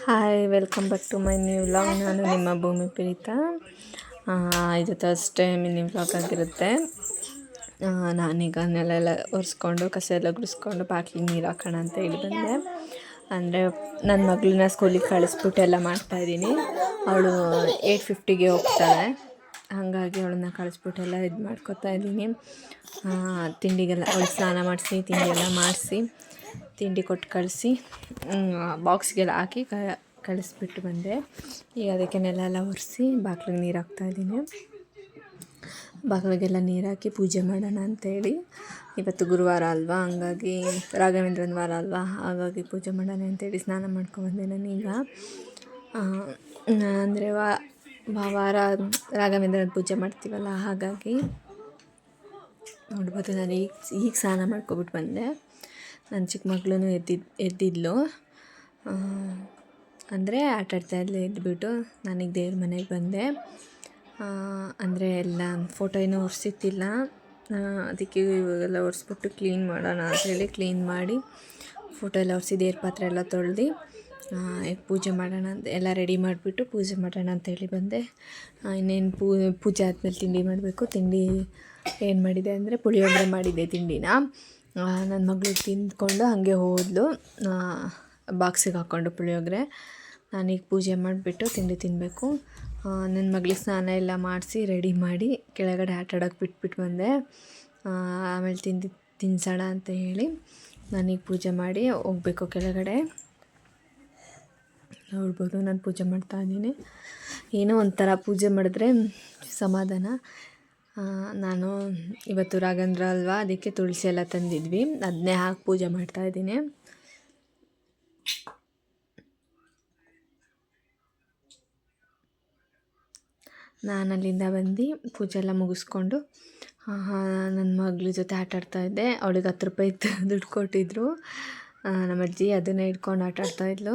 Hi, welcome back to my new vlog. ನಾನು ನಿಮ್ಮ ಭೂಮಿ ಪ್ರೀತ. ಇದು ಥರ್ಸ್ಡೇ ಮಿನಿ ವ್ಲಾಗ್ ಆಗಿರುತ್ತೆ. ನಾನೀಗ ನೆಲ ಒರೆಸ್ಕೊಂಡು ಕಸ ಎಲ್ಲ ಗುಡಿಸ್ಕೊಂಡು ಬಾಗಿಲಿಗೆ ನೀರು ಹಾಕೋಣ ಅಂತ ಹೇಳಿ ಬಂದೆ. ಅಂದರೆ ನನ್ನ ಮಗಳನ್ನ ಸ್ಕೂಲಿಗೆ ಕಳಿಸ್ಬಿಟ್ಟು ಎಲ್ಲ ಮಾಡ್ತಾಯಿದ್ದೀನಿ. ಅವಳು 8:50ಗೆ ಹೋಗ್ತಾಳೆ, ಹಾಗಾಗಿ ಅವಳನ್ನ ಕಳಿಸ್ಬಿಟ್ಟು ಎಲ್ಲ ಇದು ಮಾಡ್ಕೊತಾ ಇದ್ದೀನಿ. ತಿಂಡಿಗೆಲ್ಲ ಅವಳು ಸ್ನಾನ ಮಾಡಿಸಿ ತಿಂಡಿ ಎಲ್ಲ ಮಾಡಿಸಿ ತಿಂಡಿ ಕೊಟ್ಟು ಕಳಿಸಿ ಬಾಕ್ಸ್ಗೆಲ್ಲ ಹಾಕಿ ಕಳಿಸ್ಬಿಟ್ಟು ಬಂದೆ. ಈಗ ಅದಕ್ಕೆ ನೆಲ ಎಲ್ಲ ಒರೆಸಿ ಬಾಗಿಲಿಗೆ ನೀರು ಹಾಕ್ತಾಯಿದ್ದೀನಿ. ಬಾಗಿಲಿಗೆಲ್ಲ ನೀರು ಹಾಕಿ ಪೂಜೆ ಮಾಡೋಣ ಅಂಥೇಳಿ. ಇವತ್ತು ಗುರುವಾರ ಅಲ್ವಾ, ಹಂಗಾಗಿ ರಾಘವೇಂದ್ರನ ವಾರ ಅಲ್ವಾ, ಹಾಗಾಗಿ ಪೂಜೆ ಮಾಡೋಣ ಅಂಥೇಳಿ ಸ್ನಾನ ಮಾಡ್ಕೊಬಂದೆ ನಾನೀಗ. ಅಂದರೆ ವಾರ ರಾಘವೇಂದ್ರನ ಪೂಜೆ ಮಾಡ್ತೀವಲ್ಲ, ಹಾಗಾಗಿ ನೋಡ್ಬೋದು. ನಾನು ಈಗ ಸ್ನಾನ ಮಾಡ್ಕೊಬಿಟ್ಟು ಬಂದೆ. ನನ್ನ ಚಿಕ್ಕ ಮಗಳೂ ಎದ್ದಿದ್ಲು. ಅಂದರೆ ಆಟಾಡ್ತಾಯಿದ್ಲು. ಎದ್ದುಬಿಟ್ಟು ನಾನೀಗ ದೇವ್ರ ಮನೆಗೆ ಬಂದೆ. ಅಂದರೆ ಎಲ್ಲ ಫೋಟೋ ಏನೂ ಒರೆಸಿತ್ತಿಲ್ಲ, ಅದಕ್ಕೆ ಇವಾಗೆಲ್ಲ ಒರೆಸ್ಬಿಟ್ಟು ಕ್ಲೀನ್ ಮಾಡೋಣ ಅಂಥೇಳಿ ಕ್ಲೀನ್ ಮಾಡಿ ಫೋಟೋ ಎಲ್ಲ ಒರೆಸಿ ದೇವ್ರ ಪಾತ್ರೆ ಎಲ್ಲ ತೊಳೆದು ಈಗ ಪೂಜೆ ಮಾಡೋಣ ಅಂತ ಎಲ್ಲ ರೆಡಿ ಮಾಡಿಬಿಟ್ಟು ಪೂಜೆ ಮಾಡೋಣ ಅಂಥೇಳಿ ಬಂದೆ. ಇನ್ನೇನು ಪೂಜೆ ಆದಮೇಲೆ ತಿಂಡಿ ಮಾಡಬೇಕು. ತಿಂಡಿ ಏನು ಮಾಡಿದೆ ಅಂದರೆ ಪುಳಿಯೋಗರೆ ಮಾಡಿದ್ದೆ ತಿಂಡಿನ. ನನ್ನ ಮಗಳು ತಿಂದ್ಕೊಂಡು ಹಾಗೆ ಹೋದ್ಲು ಬಾಕ್ಸಿಗೆ ಹಾಕ್ಕೊಂಡು ಪುಳಿಯೋಗರೆ. ನಾನೀಗ ಪೂಜೆ ಮಾಡಿಬಿಟ್ಟು ತಿಂಡಿ ತಿನ್ನಬೇಕು. ನನ್ನ ಮಗಳಿಗೆ ಸ್ನಾನ ಎಲ್ಲ ಮಾಡಿಸಿ ರೆಡಿ ಮಾಡಿ ಕೆಳಗಡೆ ಆಟಾಡೋಕ್ಕೆ ಬಿಟ್ಬಿಟ್ಟು ಬಂದೆ. ಆಮೇಲೆ ತಿನ್ನಿಸೋಣ ಅಂತ ಹೇಳಿ ನಾನೀಗ ಪೂಜೆ ಮಾಡಿ ಹೋಗಬೇಕು ಕೆಳಗಡೆ. ನೋಡ್ಬೋದು, ನಾನು ಪೂಜೆ ಮಾಡ್ತಾಯಿದ್ದೀನಿ. ಏನೋ ಒಂಥರ ಪೂಜೆ ಮಾಡಿದ್ರೆ ಸಮಾಧಾನ. ನಾನು ಇವತ್ತು ರಾಘವೇಂದ್ರ ಅಲ್ವಾ, ಅದಕ್ಕೆ ತುಳಸಿ ಎಲ್ಲ ತಂದಿದ್ವಿ, ಅದನ್ನೇ ಹಾಕಿ ಪೂಜೆ ಮಾಡ್ತಾಯಿದ್ದೀನಿ. ನಾನು ಅಲ್ಲಿಂದ ಬಂದು ಪೂಜೆ ಎಲ್ಲ ಮುಗಿಸ್ಕೊಂಡು ನನ್ನ ಮಗಳ ಜೊತೆ ಆಟಾಡ್ತಾಯಿದ್ದೆ. ಅವಳಿಗೆ 10 ರೂಪಾಯಿ ದುಡ್ಡು ಕೊಟ್ಟಿದ್ದರು ನಮ್ಮ ಅಜ್ಜಿ, ಅದನ್ನೇ ಇಟ್ಕೊಂಡು ಆಟಾಡ್ತಾಯಿದ್ಲು.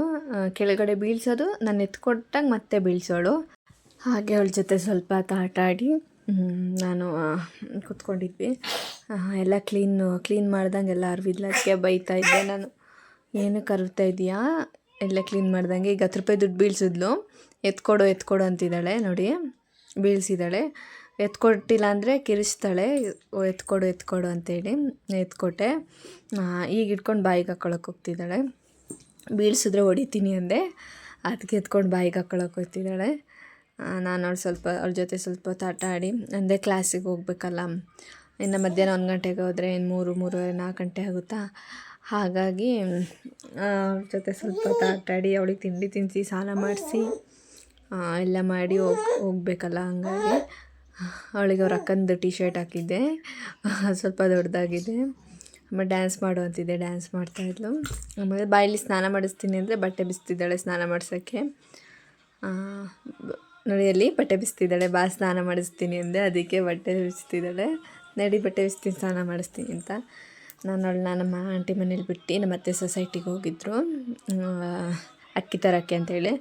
ಕೆಳಗಡೆ ಬೀಳ್ಸೋದು, ನಾನು ಎತ್ಕೊಟ್ಟಾಗ ಮತ್ತೆ ಬೀಳ್ಸೋಳು. ಹಾಗೆ ಅವಳ ಜೊತೆ ಸ್ವಲ್ಪ ಹೊತ್ತು ಆಟ ಆಡಿ ನಾನು ಕೂತ್ಕೊಂಡಿದ್ವಿ. ಎಲ್ಲ ಕ್ಲೀನ್ ಮಾಡ್ದಂಗೆ ಎಲ್ಲ ಅರ್ವಿದ್ಲು. ಅದಕ್ಕೆ ಬೈತಾಯಿದ್ದೆ ನಾನು, ಏನಕ್ಕೆ ಅರ್ವ್ತಾ ಇದೆಯಾ, ಎಲ್ಲ ಕ್ಲೀನ್ ಮಾಡ್ದಂಗೆ. ಈಗ 10 ರೂಪಾಯಿ ದುಡ್ಡು ಬೀಳ್ಸಿದ್ಲು. ಎತ್ಕೊಡು ಅಂತಿದ್ದಾಳೆ ನೋಡಿ, ಬೀಳ್ಸಿದ್ದಾಳೆ. ಎತ್ಕೊಟ್ಟಿಲ್ಲ ಅಂದರೆ ಕಿರಿಸ್ತಾಳೆ, ಎತ್ಕೊಡು ಅಂತೇಳಿ ಎತ್ಕೊಟ್ಟೆ. ಈಗ ಇಟ್ಕೊಂಡು ಬಾಯಿಗೆ ಹಾಕ್ಕೊಳಕ್ಕೆ ಹೋಗ್ತಿದ್ದಾಳೆ. ಬೀಳ್ಸಿದ್ರೆ ಹೊಡಿತೀನಿ ಅಂದೆ, ಅದಕ್ಕೆ ಎತ್ಕೊಂಡು ಬಾಯಿಗೆ ಹಾಕ್ಕೊಳಕ್ಕೆ ಹೋಗ್ತಿದ್ದಾಳೆ. ನಾನು ಅವಳ ಜೊತೆ ಸ್ವಲ್ಪ ಹೊತ್ತು ಆಟ ಆಡಿ, ಅಂದರೆ ಕ್ಲಾಸಿಗೆ ಹೋಗ್ಬೇಕಲ್ಲ, ಇನ್ನು ಮಧ್ಯಾಹ್ನ 1 ಗಂಟೆಗೆ ಹೋದರೆ ಇನ್ನು 3:30, 4 ಗಂಟೆ ಆಗುತ್ತಾ, ಹಾಗಾಗಿ ಅವ್ಳ ಜೊತೆ ಸ್ವಲ್ಪ ಹೊತ್ತು ಆಟ ಆಡಿ ಅವಳಿಗೆ ತಿಂಡಿ ತಿನ್ನಿಸಿ ಸ್ನಾನ ಮಾಡಿಸಿ ಎಲ್ಲ ಮಾಡಿ ಹೋಗ್ಬೇಕಲ್ಲ, ಹಂಗಾಗಿ ಅವಳಿಗೆ ಅವ್ರ ಅಕ್ಕಂದು ಟಿ ಶರ್ಟ್ ಹಾಕಿದ್ದೆ, ಸ್ವಲ್ಪ ದೊಡ್ಡದಾಗಿದೆ. ಆಮೇಲೆ ಡ್ಯಾನ್ಸ್ ಮಾಡು ಅಂತಿದ್ದೆ, ಡ್ಯಾನ್ಸ್ ಮಾಡ್ತಾಯಿದ್ಲು. ಆಮೇಲೆ ಬಾಯಲ್ಲಿ ಸ್ನಾನ ಮಾಡಿಸ್ತೀನಿ ಅಂದರೆ ಬಟ್ಟೆ ಬಿಸ್ತಿದ್ದಾಳೆ ಸ್ನಾನ ಮಾಡ್ಸೋಕ್ಕೆ. ನೋಡಿ, ಅಲ್ಲಿ ಬಟ್ಟೆ ಬಿಸ್ತಿದ್ದಾಳೆ, ಸ್ನಾನ ಮಾಡಿಸ್ತೀನಿ ಅಂದೆ, ಅದಕ್ಕೆ ಬಟ್ಟೆ ಬಿಸ್ತಿದ್ದಾಳೆ. ನಡಿ ಬಟ್ಟೆ ಬಿಸ್ತೀನಿ, ಸ್ನಾನ ಮಾಡಿಸ್ತೀನಿ ಅಂತ. ನಾನು ನಮ್ಮ ಆಂಟಿ ಮನೇಲಿ ಬಿಟ್ಟು ನಮ್ಮ ಅತ್ತೆ ಸೊಸೈಟಿಗೆ ಹೋಗಿದ್ರು ಅಕ್ಕಿ ತರೋಕ್ಕೆ ಅಂತೇಳಿ.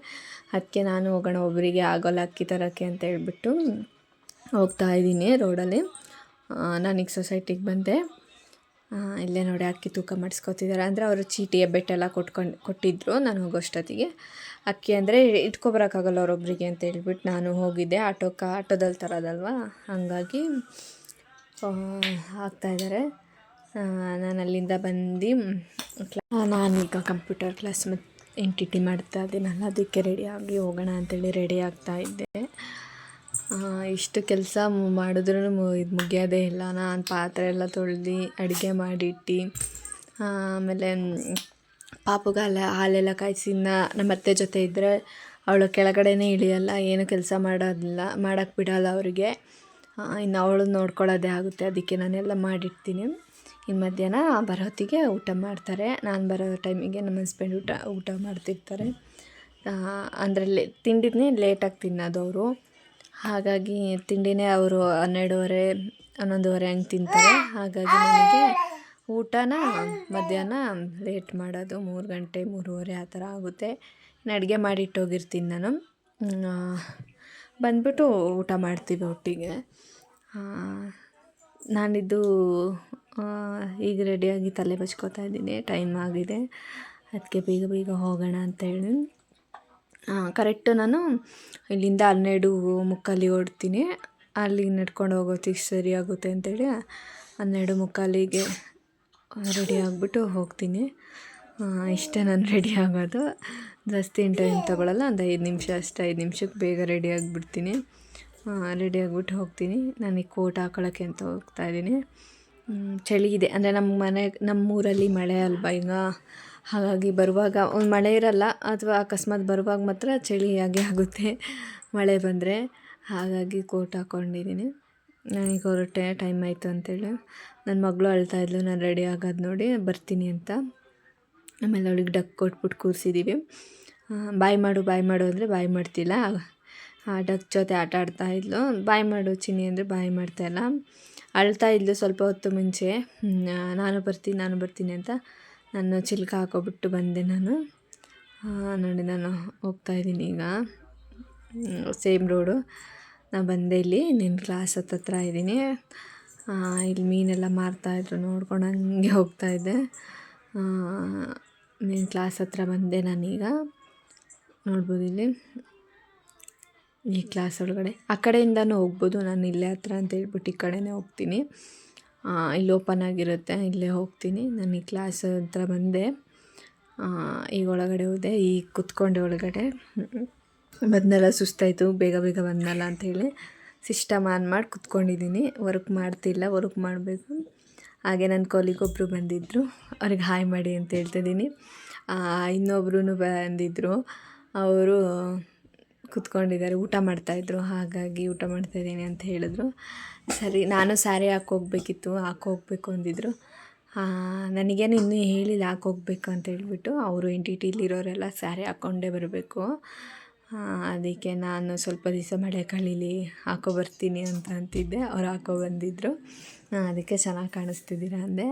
ಅದಕ್ಕೆ ನಾನು ಹೋಗೋಣ, ಒಬ್ಬರಿಗೆ ಆಗೋಲ್ಲ ಅಕ್ಕಿ ತರೋಕ್ಕೆ ಅಂತ ಹೇಳ್ಬಿಟ್ಟು ಹೋಗ್ತಾಯಿದ್ದೀನಿ ರೋಡಲ್ಲಿ. ನಾನೀಗ ಸೊಸೈಟಿಗೆ ಬಂದೆ. ಇಲ್ಲೇ ನೋಡಿ ಅಕ್ಕಿ ತೂಕ ಮಾಡಿಸ್ಕೊತಿದ್ದಾರೆ. ಅಂದರೆ ಅವರು ಚೀಟಿ ಹೆಬ್ಬೆಟ್ಟೆಲ್ಲ ಕೊಟ್ಟಿದ್ದರು ನಾನು ಹೋಗೋಷ್ಟೊತ್ತಿಗೆ. ಅಕ್ಕಿ ಅಂದರೆ ಇಟ್ಕೊಬರೋಕ್ಕಾಗಲ್ಲ ಅವರೊಬ್ಬರಿಗೆ ಅಂತ ಹೇಳ್ಬಿಟ್ಟು ನಾನು ಹೋಗಿದ್ದೆ. ಆಟೋದಲ್ಲಿ ತರೋದಲ್ವ, ಹಾಗಾಗಿ ಹಾಕ್ತಾಯಿದ್ದಾರೆ. ನಾನು ಅಲ್ಲಿಂದ ಬಂದು ನಾನೀಗ ಕಂಪ್ಯೂಟರ್ ಕ್ಲಾಸ್ ಮತ್ತು NTT ಮಾಡ್ತಾ ಇದ್ದೀನಲ್ಲ, ಅದಕ್ಕೆ ರೆಡಿಯಾಗಿ ಹೋಗೋಣ ಅಂಥೇಳಿ ರೆಡಿ ಆಗ್ತಾಯಿದ್ದೆ. ಇಷ್ಟು ಕೆಲಸ ಮಾಡಿದ್ರೂ ಇದು ಮುಗಿಯೋದೇ ಇಲ್ಲ. ನಾನು ಪಾತ್ರೆ ಎಲ್ಲ ತೊಳೆದು ಅಡುಗೆ ಮಾಡಿಟ್ಟು, ಆಮೇಲೆ ಪಾಪುಗೆ ಹಾಲೆಲ್ಲ ಕಾಯಿಸಿ, ನಮ್ಮ ಅತ್ತೆ ಜೊತೆ ಇದ್ದರೆ ಅವಳು ಕೆಳಗಡೆನೇ ಇಳಿಯಲ್ಲ, ಏನು ಕೆಲಸ ಮಾಡೋಕ್ಕೆ ಬಿಡೋಲ್ಲ ಅವರಿಗೆ. ಇನ್ನು ಅವಳು ನೋಡ್ಕೊಳ್ಳೋದೇ ಆಗುತ್ತೆ, ಅದಕ್ಕೆ ನಾನೆಲ್ಲ ಮಾಡಿಡ್ತೀನಿ. ಇನ್ನು ಮಧ್ಯಾಹ್ನ ಬರೋ ಹೊತ್ತಿಗೆ ಊಟ ಮಾಡ್ತಾರೆ. ನಾನು ಬರೋ ಟೈಮಿಗೆ ನಮ್ಮ ಹಸ್ಬೆಂಡ್ ಊಟ ಮಾಡ್ತಿರ್ತಾರೆ. ಅಂದರೆ ತಿಂಡಿನೇ ಲೇಟಾಗಿ ತಿನ್ನೋದು ಅವರು, ಹಾಗಾಗಿ ತಿಂಡಿನೇ ಅವರು 12:30, 11:30 ಹಂಗೆ ತಿಂತಾರೆ. ಹಾಗಾಗಿ ನನಗೆ ಊಟನ ಮಧ್ಯಾಹ್ನ ಲೇಟ್ ಮಾಡೋದು, 3 ಗಂಟೆ 3:30 ಆ ಥರ ಆಗುತ್ತೆ. ಇನ್ನು ಅಡುಗೆ ಮಾಡಿಟ್ಟೋಗಿರ್ತೀನಿ ನಾನು. ಬಂದ್ಬಿಟ್ಟು ಊಟ ಮಾಡ್ತೀವಿ ಒಟ್ಟಿಗೆ. ನಾನಿದ್ದು ಈಗ ರೆಡಿಯಾಗಿ ತಲೆ ಬಚ್ಕೋತಾ ಇದ್ದೀನಿ, ಟೈಮ್ ಆಗಿದೆ, ಅದಕ್ಕೆ ಬೇಗ ಹೋಗೋಣ ಅಂತೇಳಿ ಕರೆಕ್ಟು ನಾನು ಇಲ್ಲಿಂದ 12:45 ಹೊರಡ್ತೀನಿ. ಅಲ್ಲಿ ನಡ್ಕೊಂಡು ಹೋಗೋತ್ತಿಗೆ ಸರಿ ಆಗುತ್ತೆ ಅಂತೇಳಿ 12:45ಗೆ ರೆಡಿ ಆಗಿಬಿಟ್ಟು ಹೋಗ್ತೀನಿ. ಇಷ್ಟೇ ನಾನು ರೆಡಿ ಆಗೋದು. ಜಾಸ್ತಿ ಟೈಮ್ ತೊಗೊಳ್ಳಲ್ಲ, ಒಂದು 5 ನಿಮಿಷ ಅಷ್ಟೇ. 5 ನಿಮಿಷಕ್ಕೆ ಬೇಗ ರೆಡಿ ಆಗಿಬಿಡ್ತೀನಿ. ರೆಡಿ ಆಗಿಬಿಟ್ಟು ಹೋಗ್ತೀನಿ. ನನಗೆ ಕೋಟ್ ಹಾಕೊಳ್ಳೋಕ್ಕೆ ಅಂತ ಹೋಗ್ತಾಯಿದ್ದೀನಿ. ಚಳಿ ಇದೆ, ಅಂದರೆ ನಮ್ಮೂರಲ್ಲಿ ಮಳೆ ಅಲ್ವಾ ಈಗ, ಹಾಗಾಗಿ ಬರುವಾಗ ಒಂದು ಮಳೆ ಇರಲ್ಲ, ಅಥವಾ ಅಕಸ್ಮಾತ್ ಬರುವಾಗ ಮಾತ್ರ ಚಳಿ ಆಗೇ ಆಗುತ್ತೆ ಮಳೆ ಬಂದರೆ. ಹಾಗಾಗಿ ಕೋಟ್ ಹಾಕ್ಕೊಂಡಿದ್ದೀನಿ. ನನಗೆ ಹೊರಟೆ, ಟೈಮ್ ಆಯಿತು ಅಂತೇಳಿ. ನನ್ನ ಮಗಳು ಅಳ್ತಾಯಿದ್ಲು ನಾನು ರೆಡಿ ಆಗೋದು ನೋಡಿ ಬರ್ತೀನಿ ಅಂತ. ಆಮೇಲೆ ಅವಳಿಗೆ ಡಕ್ ಕೊಟ್ಬಿಟ್ಟು ಕೂರಿಸಿದ್ದೀವಿ. ಬಾಯ್ ಮಾಡು ಅಂದರೆ ಬಾಯ್ ಮಾಡ್ತಿಲ್ಲ. ಡಕ್ ಜೊತೆ ಆಟ ಆಡ್ತಾಯಿದ್ಲು. ಬಾಯ್ ಮಾಡು ಚಿನ್ನಿ ಅಂದರೆ ಬಾಯ್ ಮಾಡ್ತಾಯಿಲ್ಲ. ಅಳ್ತಾಯಿದ್ಲು ಸ್ವಲ್ಪ ಹೊತ್ತು ಮುಂಚೆ, ನಾನು ಬರ್ತೀನಿ ಅಂತ. ನಾನು ಚಿಲ್ಕ ಹಾಕೋಬಿಟ್ಟು ಬಂದೆ. ನಾನು ಹೋಗ್ತಾಯಿದ್ದೀನಿ ಈಗ, ಸೇಮ್ ರೋಡು. ನಾನು ಬಂದೆ, ಇಲ್ಲಿ ನಿನ್ನ ಕ್ಲಾಸ್ ಹತ್ರ ಇದ್ದೀನಿ. ಇಲ್ಲಿ ಮೀನೆಲ್ಲ ಮಾರ್ತಾಯಿದ್ರು, ನೋಡ್ಕೊಂಡು ಹಂಗೆ ಹೋಗ್ತಾಯಿದ್ದೆ. ನಿನ್ನ ಕ್ಲಾಸ್ ಹತ್ರ ಬಂದೆ ನಾನೀಗ, ನೋಡ್ಬೋದು ಇಲ್ಲಿ ಈ ಕ್ಲಾಸ್ ಒಳಗಡೆ. ಆ ಕಡೆಯಿಂದನೂ ಹೋಗ್ಬೋದು, ನಾನು ಇಲ್ಲೇ ಹತ್ರ ಅಂತ ಹೇಳ್ಬಿಟ್ಟು ಈ ಕಡೆನೇ ಹೋಗ್ತೀನಿ. ಇಲ್ಲಿ ಓಪನ್ ಆಗಿರುತ್ತೆ, ಇಲ್ಲೇ ಹೋಗ್ತೀನಿ. ನಾನು ಈ ಕ್ಲಾಸ್ ಹತ್ರ ಬಂದೆ, ಈಗ ಒಳಗಡೆ ಹೋದೆ. ಈಗ ಕುತ್ಕೊಂಡೆ ಒಳಗಡೆ. ಬಂದೆಲ್ಲ ಸುಸ್ತಾಯಿತು, ಬೇಗ ಬಂದಲ್ಲ ಅಂಥೇಳಿ ಸಿಸ್ಟಮ್ ಆನ್ ಮಾಡಿ ಕುತ್ಕೊಂಡಿದ್ದೀನಿ. ವರ್ಕ್ ಮಾಡ್ತಿಲ್ಲ, ವರ್ಕ್ ಮಾಡಬೇಕು. ಹಾಗೆ ನನ್ನ ಕೊಲಿಗೊಬ್ಬರು ಬಂದಿದ್ದರು, ಅವ್ರಿಗೆ ಹಾಯ್ ಮಾಡಿ ಅಂತ ಹೇಳ್ತಿದ್ದೀನಿ. ಇನ್ನೊಬ್ರು ಬಂದಿದ್ದರು, ಅವರು ಕುತ್ಕೊಂಡಿದ್ದಾರೆ, ಊಟ ಮಾಡ್ತಾಯಿದ್ರು. ಹಾಗಾಗಿ ಊಟ ಮಾಡ್ತಾಯಿದ್ದೀನಿ ಅಂತ ಹೇಳಿದ್ರು. ಸರಿ, ನಾನು ಸ್ಯಾರಿ ಹಾಕೋಗ್ಬೇಕಿತ್ತು, ಹಾಕೋಗ್ಬೇಕು ಅಂದಿದ್ರು. ನನಗೇನು ಇನ್ನೂ ಹೇಳಿಲ್ಲ ಹಾಕೋಗ್ಬೇಕು ಅಂತ ಹೇಳ್ಬಿಟ್ಟು. ಅವರು NTTಲಿರೋರೆಲ್ಲ ಸ್ಯಾರಿ ಹಾಕ್ಕೊಂಡೇ ಬರಬೇಕು. ಅದಕ್ಕೆ ನಾನು ಸ್ವಲ್ಪ ದಿವಸ ಮಳೆ ಕಳೀಲಿ ಹಾಕೋಬರ್ತೀನಿ ಅಂತ ಅಂತಿದ್ದೆ. ಅವ್ರು ಬಂದಿದ್ದರು. ಅದಕ್ಕೆ ಚೆನ್ನಾಗಿ ಕಾಣಿಸ್ತಿದ್ದೀರ ಅಂದೆ.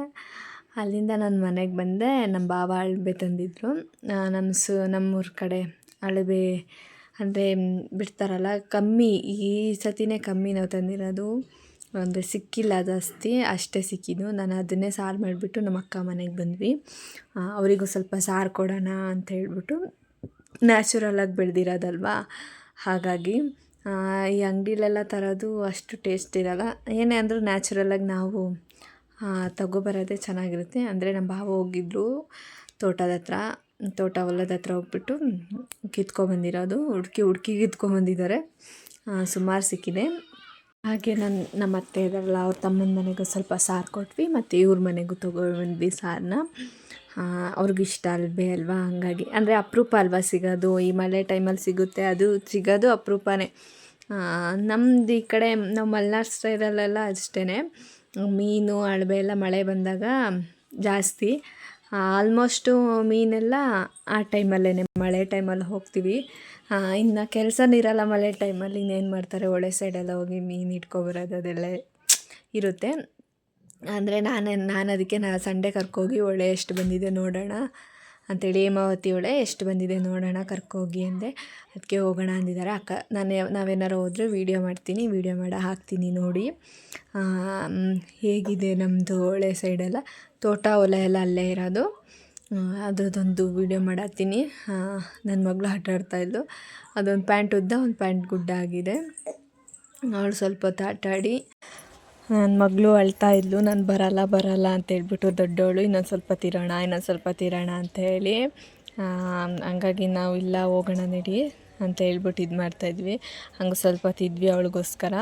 ಅಲ್ಲಿಂದ ನಾನು ಮನೆಗೆ ಬಂದೆ. ನಮ್ಮ ಭಾವ ಅಳಬೆ ತಂದಿದ್ದರು. ನಮ್ಮೂರ ಕಡೆ ಅಳಬೆ ಅಂದರೆ ಬಿಡ್ತಾರಲ್ಲ, ಕಮ್ಮಿ, ಈ ಸತಿನೇ ಕಮ್ಮಿ ನಾವು ತಂದಿರೋದು. ಅಂದರೆ ಸಿಕ್ಕಿಲ್ಲ ಜಾಸ್ತಿ, ಅಷ್ಟೇ ಸಿಕ್ಕಿದ್ದು. ನಾನು ಅದನ್ನೇ ಸಾರು ಮಾಡಿಬಿಟ್ಟು ನಮ್ಮ ಅಕ್ಕ ಮನೆಗೆ ಬಂದ್ವಿ. ಅವರಿಗೂ ಸ್ವಲ್ಪ ಸಾರು ಕೊಡೋಣ ಅಂತ ಹೇಳ್ಬಿಟ್ಟು. ನ್ಯಾಚುರಲಾಗಿ ಬೆಳೆದಿರೋದಲ್ವಾ, ಹಾಗಾಗಿ ಈ ಅಂಗಡಿಲೆಲ್ಲ ತರೋದು ಅಷ್ಟು ಟೇಸ್ಟ್ ಇರೋಲ್ಲ. ಏನೇ ಅಂದರೂ ನ್ಯಾಚುರಲಾಗಿ ನಾವು ತಗೊಬರೋದೇ ಚೆನ್ನಾಗಿರುತ್ತೆ. ಅಂದರೆ ನಮ್ಮ ಭಾವ ಹೋಗಿದ್ರು ಹೊಲದ ಹತ್ರ ಹೋಗ್ಬಿಟ್ಟು ಕಿತ್ಕೊಂಬಂದಿರೋದು. ಹುಡುಕಿ ಕಿತ್ಕೊಂಬಂದಿದ್ದಾರೆ. ಸುಮಾರು ಸಿಕ್ಕಿದೆ. ಹಾಗೆ ನಮ್ಮ ಅತ್ತೆ ಇದ್ದಾರಲ್ಲ, ಅವ್ರ ತಮ್ಮನ ಮನೆಗೂ ಸ್ವಲ್ಪ ಸಾರು ಕೊಟ್ವಿ, ಮತ್ತು ಇವ್ರ ಮನೆಗೂ ತೊಗೊಬಂದ್ವಿ ಸಾರನ್ನ. ಅವ್ರಿಗಿಷ್ಟ ಅಲ್ವೇ ಅಲ್ವಾ, ಹಂಗಾಗಿ. ಅಂದರೆ ಅಪರೂಪ ಅಲ್ವಾ ಸಿಗೋದು, ಈ ಮಳೆ ಟೈಮಲ್ಲಿ ಸಿಗುತ್ತೆ, ಅದು ಸಿಗೋದು ಅಪರೂಪನೇ. ನಮ್ಮದು ಈ ಕಡೆ ನಾವು ಮಲೆನಾಡು ಸೈಡಲ್ಲೆಲ್ಲ ಅಷ್ಟೇ, ಮೀನು ಅಳಬೆ ಎಲ್ಲ ಮಳೆ ಬಂದಾಗ ಜಾಸ್ತಿ. ಆಲ್ಮೋಸ್ಟು ಮೀನೆಲ್ಲ ಆ ಟೈಮಲ್ಲೇ, ಮಳೆ ಟೈಮಲ್ಲಿ ಹೋಗ್ತೀವಿ. ಇನ್ನು ಕೆಲಸನೂ ಇರೋಲ್ಲ ಮಳೆ ಟೈಮಲ್ಲಿ. ಇನ್ನೇನು ಮಾಡ್ತಾರೆ, ಹೊಳೆ ಸೈಡೆಲ್ಲ ಹೋಗಿ ಮೀನು ಇಟ್ಕೊಬರೋದು ಅದೆಲ್ಲ ಇರುತ್ತೆ. ಅಂದರೆ ನಾನು ಅದಕ್ಕೆ ಸಂಡೇ ಕರ್ಕೋಗಿ ಹೊಳೆ ಎಷ್ಟು ಬಂದಿದೆ ನೋಡೋಣ ಅಂಥೇಳಿ, ಹೇಮಾವತಿ ಹೊಳೆ ಎಷ್ಟು ಬಂದಿದೆ ನೋಡೋಣ ಕರ್ಕೋಗಿ ಅಂದೆ. ಅದಕ್ಕೆ ಹೋಗೋಣ ಅಂದಿದ್ದಾರೆ ಅಕ್ಕ. ನಾವೇನಾರು ಹೋದರೆ ವೀಡಿಯೋ ಮಾಡ್ತೀನಿ, ವೀಡಿಯೋ ಹಾಕ್ತೀನಿ ನೋಡಿ. ಹೇಗಿದೆ ನಮ್ಮದು ಹೊಳೆ ಸೈಡೆಲ್ಲ, ತೋಟ ಹೊಲ ಎಲ್ಲ ಅಲ್ಲೇ ಇರೋದು. ಅದರದ್ದೊಂದು ವೀಡಿಯೋ ಮಾಡತ್ತೀನಿ. ನನ್ನ ಮಗಳು ಆಟ ಆಡ್ತಾಯಿದ್ಲು. ಅದೊಂದು ಪ್ಯಾಂಟ್ ಉದ್ದ, ಒಂದು ಪ್ಯಾಂಟ್ ಗುಡ್ಡ ಆಗಿದೆ. ಅವಳು ಸ್ವಲ್ಪ ಹೊತ್ತು ಆಟ ಆಡಿ, ನನ್ನ ಮಗಳು ಅಳ್ತಾಯಿದ್ಲು, ನಾನು ಬರಲ್ಲ ಅಂತೇಳ್ಬಿಟ್ಟು. ದೊಡ್ಡವಳು ಇನ್ನೊಂದು ಸ್ವಲ್ಪ ತಿರೋಣ ಅಂತ ಹೇಳಿ. ಹಂಗಾಗಿ ನಾವು ಇಲ್ಲ ಹೋಗೋಣ ನಡಿ ಅಂತ ಹೇಳ್ಬಿಟ್ಟು ಇದು ಮಾಡ್ತಾಯಿದ್ವಿ. ಹಂಗೆ ಸ್ವಲ್ಪ ಹೊತ್ತಿದ್ವಿ ಅವಳಿಗೋಸ್ಕರ.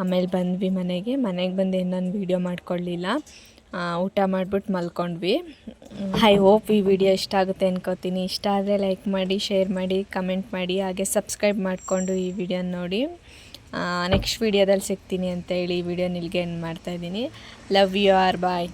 ಆಮೇಲೆ ಬಂದ್ವಿ ಮನೆಗೆ ಬಂದು ನಾನು ವೀಡಿಯೋ ಮಾಡ್ಕೊಳ್ಳಿಲ್ಲ. ಊಟ ಮಾಡಿಬಿಟ್ಟು ಮಲ್ಕೊಂಡ್ವಿ. ಐ ಹೋಪ್ ಈ ವಿಡಿಯೋ ಇಷ್ಟ ಆಗುತ್ತೆ ಅನ್ಕೋತೀನಿ. ಇಷ್ಟ ಆದರೆ ಲೈಕ್ ಮಾಡಿ, ಶೇರ್ ಮಾಡಿ, ಕಮೆಂಟ್ ಮಾಡಿ, ಹಾಗೆ ಸಬ್ಸ್ಕ್ರೈಬ್ ಮಾಡಿಕೊಂಡು ಈ ವಿಡಿಯೋನ ನೋಡಿ. ನೆಕ್ಸ್ಟ್ ವೀಡಿಯೋದಲ್ಲಿ ಸಿಗ್ತೀನಿ ಅಂತೇಳಿ ಈ ವಿಡಿಯೋನ ಇಲ್ಲಿಗೆ ಎಂಡ್ ಮಾಡ್ತಾಯಿದ್ದೀನಿ. Love you all bye.